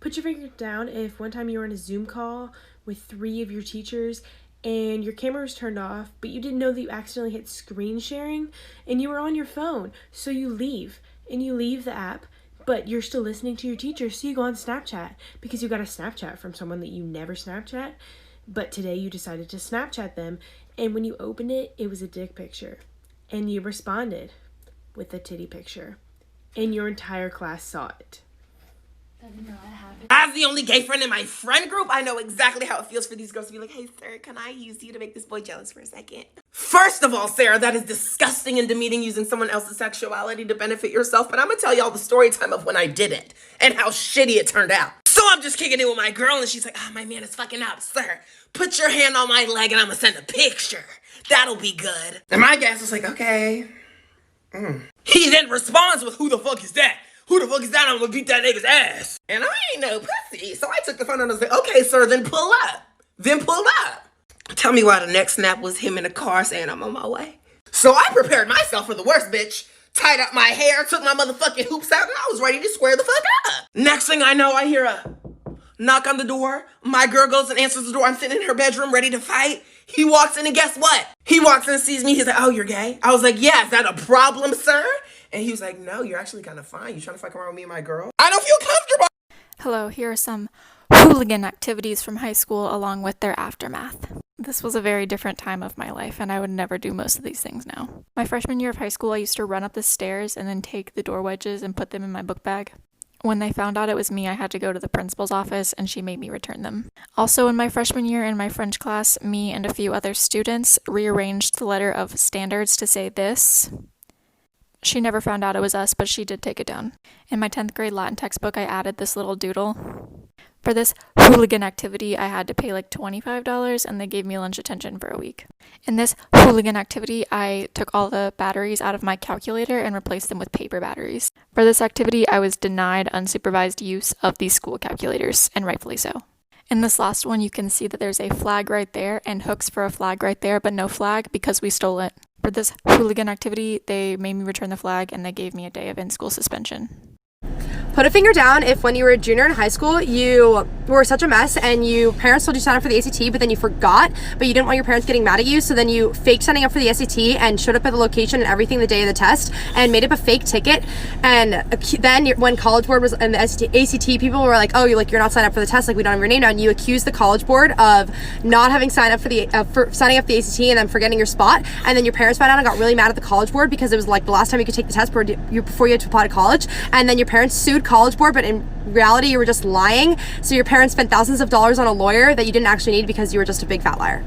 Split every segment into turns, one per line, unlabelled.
Put your finger down if one time you were on a Zoom call with 3 of your teachers and your camera was turned off, but you didn't know that you accidentally hit screen sharing and you were on your phone. So you leave the app, but you're still listening to your teacher, so you go on Snapchat because you got a Snapchat from someone that you never Snapchat, but today you decided to Snapchat them, and when you opened it, it was a dick picture, and you responded with a titty picture, and your entire class saw it.
As the only gay friend in my friend group, I know exactly how it feels for these girls to be like, hey, sir, can I use you to make this boy jealous for a second? First of all, Sarah, that is disgusting and demeaning using someone else's sexuality to benefit yourself, but I'm gonna tell y'all the story time of when I did it and how shitty it turned out. So I'm just kicking it with my girl and she's like, my man is fucking up. Sir, put your hand on my leg and I'm gonna send a picture. That'll be good. And my guy was like, okay. He then responds with, who the fuck is that? Who the fuck is that? I'm gonna beat that nigga's ass. And I ain't no pussy. So I took the phone and I was like, okay, sir, then pull up. Tell me why the next snap was him in the car saying I'm on my way. So I prepared myself for the worst, bitch. Tied up my hair, took my motherfucking hoops out, and I was ready to square the fuck up. Next thing I know, I hear a knock on the door. My girl goes and answers the door. I'm sitting in her bedroom ready to fight. He walks in and guess what? He walks in and sees me. He's like, oh, you're gay? I was like, yeah, is that a problem, sir? And he was like, no, you're actually kind of fine. You trying to fuck around with me and my girl? I don't feel comfortable.
Hello, here are some hooligan activities from high school along with their aftermath. This was a very different time of my life, and I would never do most of these things now. My freshman year of high school, I used to run up the stairs and then take the door wedges and put them in my book bag. When they found out it was me, I had to go to the principal's office, and she made me return them. Also, in my freshman year in my French class, me and a few other students rearranged the letter of standards to say this. She never found out it was us, but she did take it down. In my 10th grade Latin textbook, I added this little doodle. For this hooligan activity, I had to pay like $25, and they gave me lunch attention for a week. In this hooligan activity, I took all the batteries out of my calculator and replaced them with paper batteries. For this activity, I was denied unsupervised use of these school calculators, and rightfully so. In this last one, you can see that there's a flag right there and hooks for a flag right there, but no flag because we stole it. For this hooligan activity, they made me return the flag and they gave me a day of in-school suspension.
Put a finger down if when you were a junior in high school, you were such a mess and parents told you to sign up for the ACT, but then you forgot, but you didn't want your parents getting mad at you, so then you faked signing up for the SAT and showed up at the location and everything the day of the test and made up a fake ticket. And then when College Board was and the ACT people were like, oh, you're not signed up for the test, like we don't have your name down, you accused the College Board of not having signed up for signing up for the ACT and then forgetting your spot. And then your parents found out and got really mad at the College Board because it was like the last time you could take the test before you had to apply to college. And then your parents sued College Board, but in reality you were just lying, so your parents spent thousands of dollars on a lawyer that you didn't actually need because you were just a big fat liar.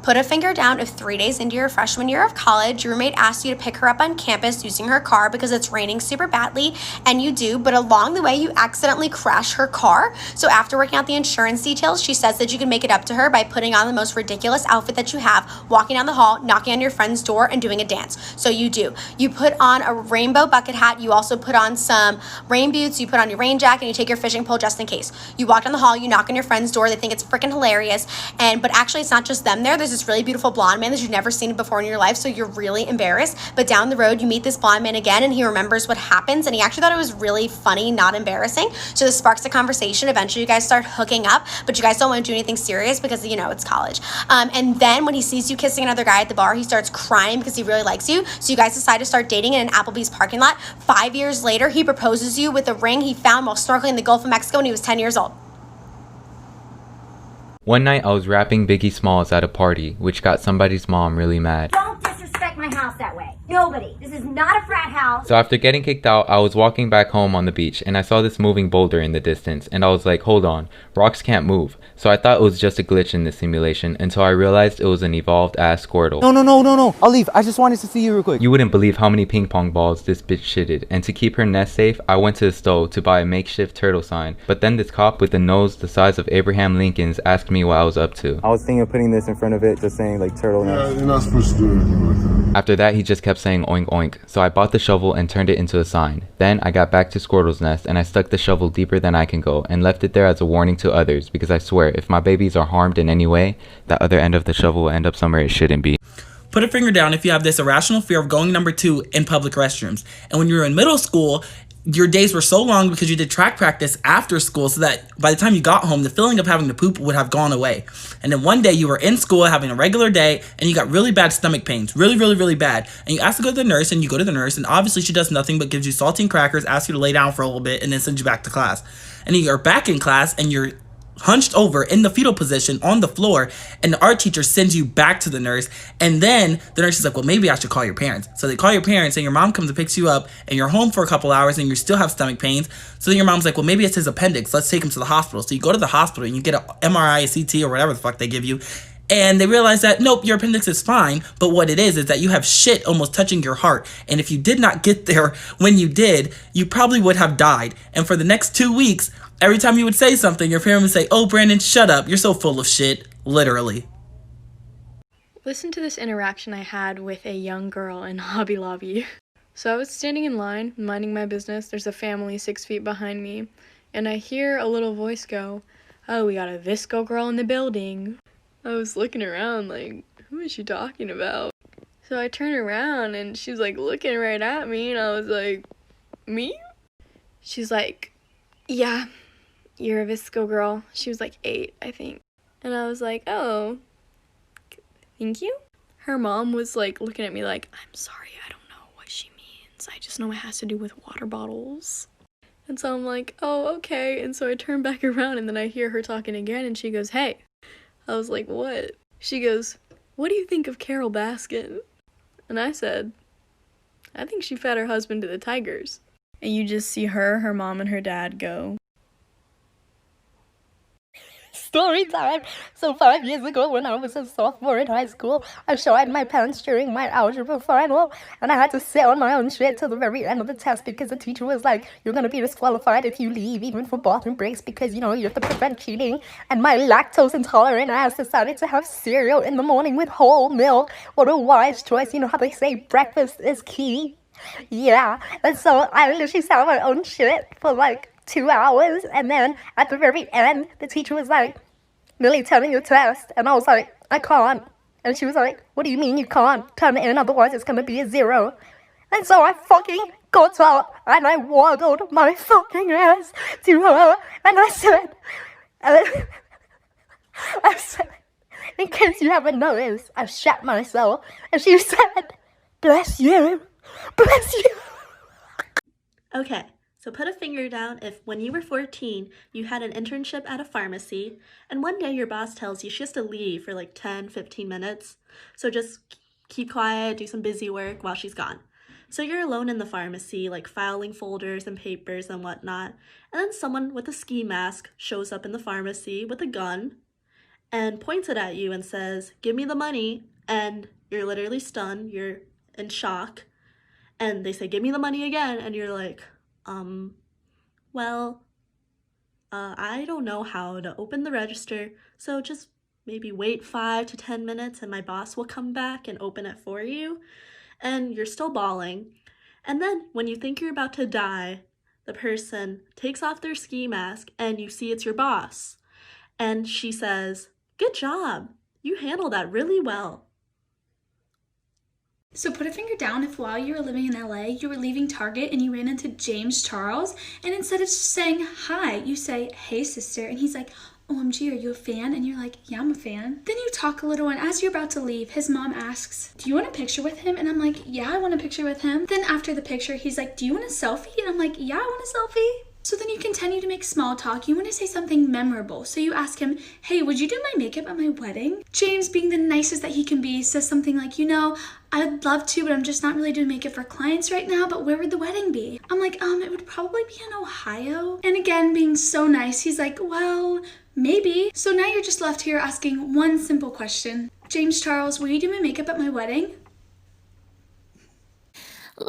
Put a finger down if 3 days into your freshman year of college, your roommate asked you to pick her up on campus using her car because it's raining super badly, and you do, but along the way you accidentally crash her car. So after working out the insurance details, she says that you can make it up to her by putting on the most ridiculous outfit that you have, walking down the hall, knocking on your friend's door, and doing a dance. So you do. You put on a rainbow bucket hat, you also put on some rain boots, you put on your rain jacket, and you take your fishing pole just in case. You walk down the hall, you knock on your friend's door, they think it's freaking hilarious, but actually it's not just them there. There's this really beautiful blonde man that you've never seen before in your life, so you're really embarrassed. But down the road, you meet this blonde man again, and he remembers what happens, and he actually thought it was really funny, not embarrassing. So this sparks a conversation. Eventually, you guys start hooking up, but you guys don't want to do anything serious because, it's college. And then when he sees you kissing another guy at the bar, he starts crying because he really likes you. So you guys decide to start dating in an Applebee's parking lot. 5 years later, he proposes you with a ring he found while snorkeling in the Gulf of Mexico when he was 10 years old.
One night I was rapping Biggie Smalls at a party, which got somebody's mom really mad.
Don't disrespect my house that way. Nobody. This is not a frat house.
So after getting kicked out, I was walking back home on the beach and I saw this moving boulder in the distance and I was like, hold on, rocks can't move. So I thought it was just a glitch in the simulation until I realized it was an evolved ass Squirtle.
No. I'll leave. I just wanted to see you real quick.
You wouldn't believe how many ping pong balls this bitch shitted, and to keep her nest safe, I went to the store to buy a makeshift turtle sign. But then this cop with a nose the size of Abraham Lincoln's asked me what I was up to.
I was thinking of putting this in front of it, just saying like turtle nest.
Yeah, you're not supposed to do anything like that.
After that, he just kept saying oink oink, so I bought the shovel and turned it into a sign. Then I got back to Squirtle's nest and I stuck the shovel deeper than I can go and left it there as a warning to others, because I swear if my babies are harmed in any way, that other end of the shovel will end up somewhere it shouldn't be.
Put a finger down if you have this irrational fear of going number 2 in public restrooms. And when you were in middle school, your days were so long because you did track practice after school, so that by the time you got home, the feeling of having to poop would have gone away. And then one day you were in school having a regular day and you got really bad stomach pains, really, really, really bad. And you asked to go to the nurse, and you go to the nurse, and obviously she does nothing but gives you saltine crackers, asks you to lay down for a little bit, and then sends you back to class. And then you're back in class and you're hunched over in the fetal position on the floor, and the art teacher sends you back to the nurse, and then the nurse is like, well, maybe I should call your parents. So they call your parents, and your mom comes and picks you up, and you're home for a couple hours and you still have stomach pains. So then your mom's like, well, maybe it's his appendix, let's take him to the hospital. So you go to the hospital and you get an MRI, a CT, or whatever the fuck they give you, and they realize that, nope, your appendix is fine, but what it is that you have shit almost touching your heart, and if you did not get there when you did, you probably would have died. And for the next 2 weeks, every time you would say something, your parent would say, oh, Brandon, shut up, you're so full of shit, literally.
Listen to this interaction I had with a young girl in Hobby Lobby. So I was standing in line, minding my business. There's a family 6 feet behind me, and I hear a little voice go, oh, we got a Visco girl in the building. I was looking around like, who is she talking about? So I turned around and she's like looking right at me, and I was like, me? She's like, yeah, you're a Visco girl. She was like 8, I think. And I was like, oh, thank you. Her mom was like looking at me like, I'm sorry, I don't know what she means. I just know it has to do with water bottles. And so I'm like, oh, okay. And so I turn back around, and then I hear her talking again, and she goes, hey. I was like, what? She goes, what do you think of Carol Baskin? And I said, I think she fed her husband to the tigers. And you just see her mom, and her dad go,
Story time. So 5 years ago, when I was a sophomore in high school, I shot my pants during my algebra final, and I had to sit on my own shit till the very end of the test because the teacher was like, you're gonna be disqualified if you leave, even for bathroom breaks, because, you know, you have to prevent cheating. And my lactose intolerant ass decided to have cereal in the morning with whole milk. What a wise choice. You know how they say breakfast is key? Yeah. And so I literally sat on my own shit for like 2 hours, and then at the very end, the teacher was like, Millie, turn in your test. And I was like, I can't. And she was like, what do you mean you can't? Turn it in, otherwise it's gonna be a 0. And so I fucking got up and I waddled my fucking ass to her, and I said, in case you haven't noticed, I shat myself. And she said, bless you, bless you.
Okay. So put a finger down if when you were 14, you had an internship at a pharmacy, and one day your boss tells you she has to leave for like 10, 15 minutes. So just keep quiet, do some busy work while she's gone. So you're alone in the pharmacy, like filing folders and papers and whatnot. And then someone with a ski mask shows up in the pharmacy with a gun and points it at you and says, give me the money. And you're literally stunned, you're in shock. And they say, give me the money again. And you're like, I don't know how to open the register, so just maybe wait 5 to 10 minutes and my boss will come back and open it for you. And you're still bawling. And then when you think you're about to die, the person takes off their ski mask and you see it's your boss. And she says, good job, you handled that really well.
So put a finger down if while you were living in LA, you were leaving Target and you ran into James Charles, and instead of saying hi, you say, hey sister, and he's like, OMG, are you a fan? And you're like, yeah, I'm a fan. Then you talk a little, and as you're about to leave, his mom asks, do you want a picture with him? And I'm like, yeah, I want a picture with him. Then after the picture, he's like, do you want a selfie? And I'm like, yeah, I want a selfie. So then you continue to make small talk. You want to say something memorable. So you ask him, hey, would you do my makeup at my wedding? James, being the nicest that he can be, says something like, you know, I'd love to, but I'm just not really doing makeup for clients right now, but where would the wedding be? I'm like, it would probably be in Ohio. And again, being so nice, he's like, well, maybe. So now you're just left here asking one simple question. James Charles, will you do my makeup at my wedding?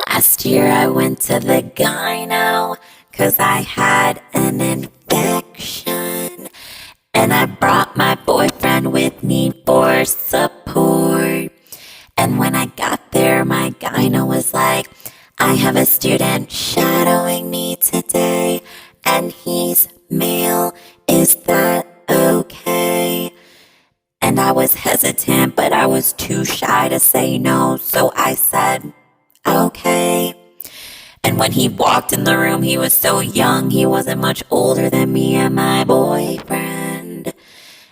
Last year I went to the gyno 'cause I had an infection, and I brought my boyfriend with me for support. And when I got there, my gyno was like, I have a student shadowing me today, and he's male. Is that okay? And I was hesitant, but I was too shy to say no, so I said, okay. And when he walked in the room, he was so young, he wasn't much older than me and my boyfriend.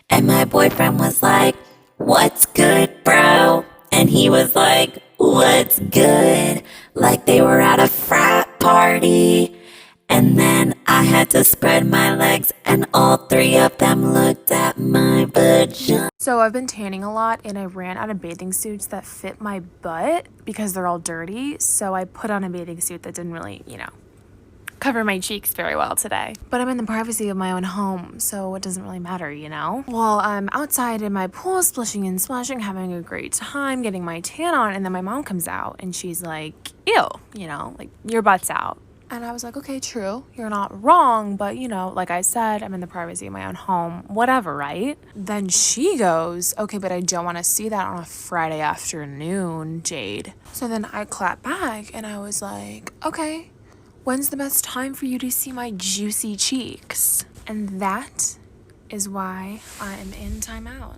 And my boyfriend was like, "What's good, bro?" And he was like, "What's good?" Like they were at a frat party. And then I had to spread my legs, and all three of them looked at my vagina.
So I've been tanning a lot, and I ran out of bathing suits that fit my butt because they're all dirty. So I put on a bathing suit that didn't really, cover my cheeks very well today. But I'm in the privacy of my own home, so it doesn't really matter, Well, I'm outside in my pool, splishing and splashing, having a great time, getting my tan on, and then my mom comes out, and she's like, ew, like, your butt's out. And I was like, okay, true, you're not wrong, but, like I said, I'm in the privacy of my own home, whatever, right? Then she goes, okay, but I don't want to see that on a Friday afternoon, Jade. So then I clap back, and I was like, okay, when's the best time for you to see my juicy cheeks? And that is why I'm in timeout.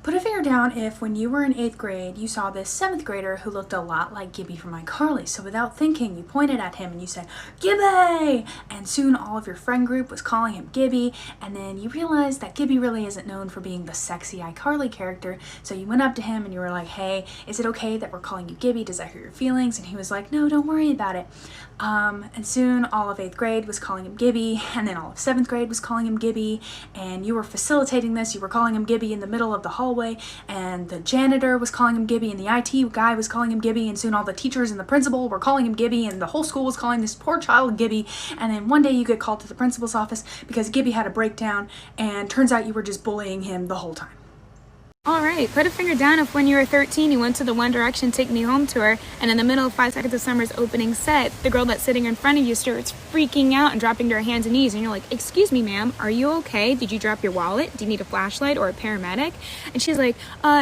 Put a finger down if when you were in 8th grade, you saw this 7th grader who looked a lot like Gibby from iCarly. So without thinking, you pointed at him and you said, "Gibby!" And soon all of your friend group was calling him Gibby. And then you realized that Gibby really isn't known for being the sexy iCarly character. So you went up to him and you were like, "Hey, is it okay that we're calling you Gibby? Does that hurt your feelings?" And he was like, "No, don't worry about it." And soon all of 8th grade was calling him Gibby, and then all of 7th grade was calling him Gibby, and you were facilitating this. You were calling him Gibby in the middle of the hallway, and the janitor was calling him Gibby, and the IT guy was calling him Gibby, and soon all the teachers and the principal were calling him Gibby, and the whole school was calling this poor child Gibby. And then one day you get called to the principal's office because Gibby had a breakdown, and turns out you were just bullying him the whole time.
Alright, put a finger down if when you were 13 you went to the One Direction Take Me Home tour, and in the middle of 5 Seconds of Summer's opening set, the girl that's sitting in front of you starts freaking out and dropping to her hands and knees, and you're like, "Excuse me, ma'am, are you okay? Did you drop your wallet? Do you need a flashlight or a paramedic?" And she's like,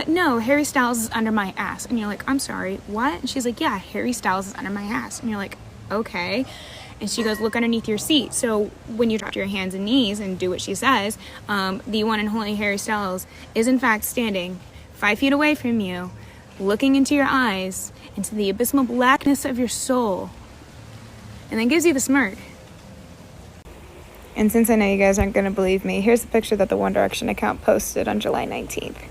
"No, Harry Styles is under my ass." And you're like, "I'm sorry, what?" And she's like, "Yeah, Harry Styles is under my ass." And you're like, "Okay." And she goes, "Look underneath your seat." So when you drop your hands and knees and do what she says, the one and only Harry Styles is in fact standing 5 feet away from you, looking into your eyes, into the abysmal blackness of your soul, and then gives you the smirk. And since I know you guys aren't going to believe me, here's the picture that the One Direction account posted on July 19th.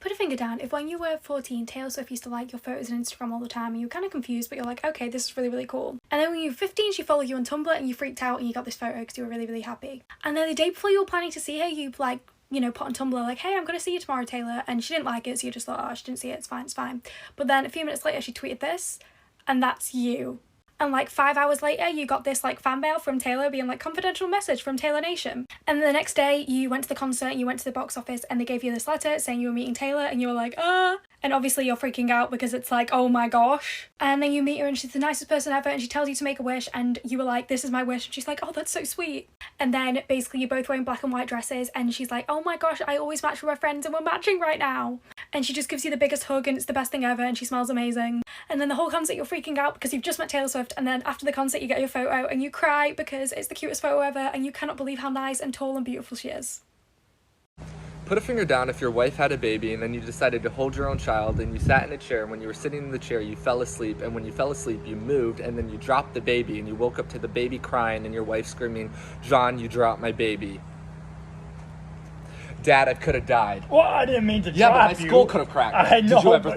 Put a finger down if when you were 14, Taylor Swift used to like your photos on Instagram all the time and you were kind of confused, but you're like, okay, this is really, really cool. And then when you were 15, she followed you on Tumblr and you freaked out and you got this photo because you were really, really happy. And then the day before you were planning to see her, you put on Tumblr like, "Hey, I'm going to see you tomorrow, Taylor." And she didn't like it, so you just thought, "Oh, she didn't see it, it's fine, it's fine." But then a few minutes later, she tweeted this, and that's you. And 5 hours later, you got this fan mail from Taylor being confidential message from Taylor Nation. And the next day, you went to the concert, you went to the box office, and they gave you this letter saying you were meeting Taylor, and you were like, ah. And obviously you're freaking out because it's oh my gosh. And then you meet her and she's the nicest person ever and she tells you to make a wish and you were like, "This is my wish." And she's like, "Oh, that's so sweet." And then basically you're both wearing black and white dresses and she's like, "Oh my gosh, I always match with my friends and we're matching right now." And she just gives you the biggest hug and it's the best thing ever and she smells amazing. And then the whole concert you're freaking out because you've just met Taylor Swift, and then after the concert you get your photo and you cry because it's the cutest photo ever and you cannot believe how nice and tall and beautiful she is.
Put a finger down if your wife had a baby and then you decided to hold your own child and you sat in a chair, and when you were sitting in the chair you fell asleep, and when you fell asleep you moved and then you dropped the baby and you woke up to the baby crying and your wife screaming, "John, you dropped my baby." Dad, I could have died.
Well, I didn't mean to drop you.
Yeah, but my skull could have cracked.
I know,
Did you ever?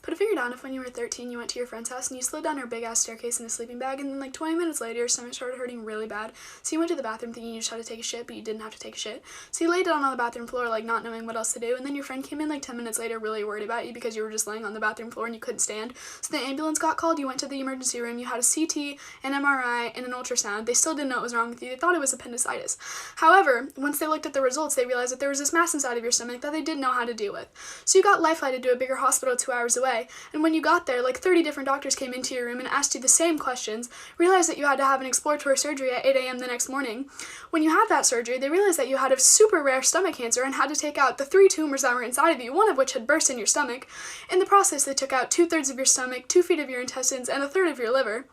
Put a finger down if when you were 13 you went to your friend's house and you slid down her big ass staircase in a sleeping bag, and then 20 minutes later your stomach started hurting really bad, so you went to the bathroom thinking you just had to take a shit, but you didn't have to take a shit, so you laid down on the bathroom floor not knowing what else to do, and then your friend came in 10 minutes later really worried about you because you were just laying on the bathroom floor and you couldn't stand, so the ambulance got called, you went to the emergency room, you had a CT, an MRI, and an ultrasound. They still didn't know what was wrong with you. They thought it was appendicitis. However, once they looked at the results, they realized that there was this mass inside of your stomach that they didn't know how to deal with, so you got life-flighted to a bigger hospital 2 hours away, and when you got there, 30 different doctors came into your room and asked you the same questions, realized that you had to have an exploratory surgery at 8 a.m. the next morning. When you had that surgery, they realized that you had a super rare stomach cancer and had to take out the 3 tumors that were inside of you, one of which had burst in your stomach. In the process, they took out 2/3 of your stomach, 2 feet of your intestines, and 1/3 of your liver.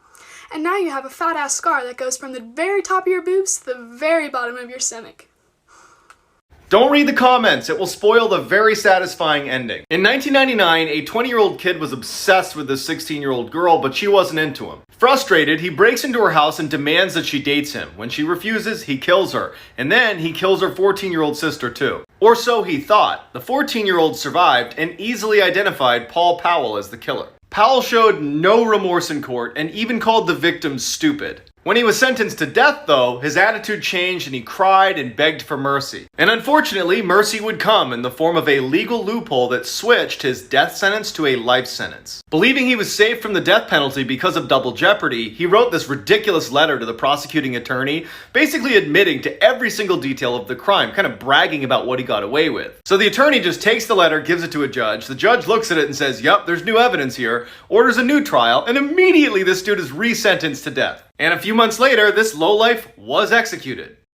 And now you have a fat-ass scar that goes from the very top of your boobs to the very bottom of your stomach.
Don't read the comments, it will spoil the very satisfying ending. In 1999, a 20-year-old kid was obsessed with this 16-year-old girl, but she wasn't into him. Frustrated, he breaks into her house and demands that she dates him. When she refuses, he kills her. And then he kills her 14-year-old sister too. Or so he thought. The 14-year-old survived and easily identified Paul Powell as the killer. Powell showed no remorse in court and even called the victims stupid. When he was sentenced to death, though, his attitude changed and he cried and begged for mercy. And unfortunately, mercy would come in the form of a legal loophole that switched his death sentence to a life sentence. Believing he was safe from the death penalty because of double jeopardy, he wrote this ridiculous letter to the prosecuting attorney, basically admitting to every single detail of the crime, kind of bragging about what he got away with. So the attorney just takes the letter, gives it to a judge, the judge looks at it and says, "Yep, there's new evidence here," orders a new trial, and immediately this dude is resentenced to death. And a few months later, this lowlife was executed.